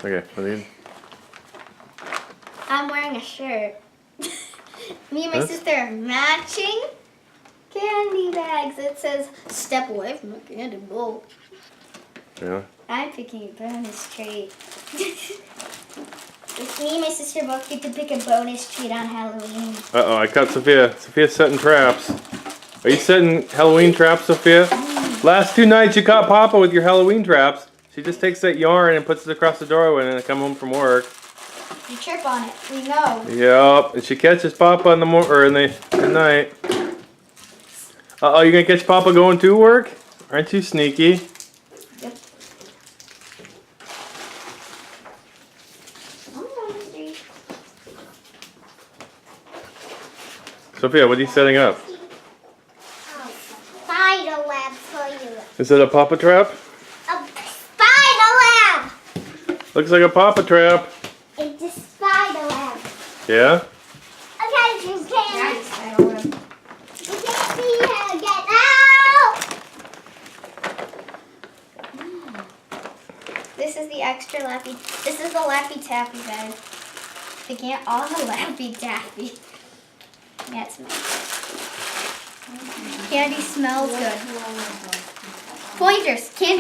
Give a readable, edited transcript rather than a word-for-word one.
Okay, what are you? I'm wearing a shirt. Me and my Huh? sister are matching candy bags. It says, "Step away from the candy bowl." Yeah. I'm picking a bonus treat. Me and my sister both get to pick a bonus treat on Halloween. Uh-oh, I caught Sophia. Sophia's setting traps. Are you setting Halloween traps, Sophia? Last 2 nights you caught Papa with your Halloween traps. She just takes that yarn and puts it across the doorway when I come home from work. You trip on it. We know. Yep, and she catches Papa in the at night. Uh-oh, you gonna catch Papa going to work? Aren't you sneaky? Yep. Sophia, what are you setting up? Spider web for you. Is it a Papa trap? A spider web! Looks like a Papa trap. It's a spider web. Yeah? Okay, you can't. Nice. I You can't see her get out! This is the extra Laffy. This is the Laffy Taffy, guys. Picking out all the Laffy Taffy. Yeah, it smells. Candy smells good. Pointers. Candy.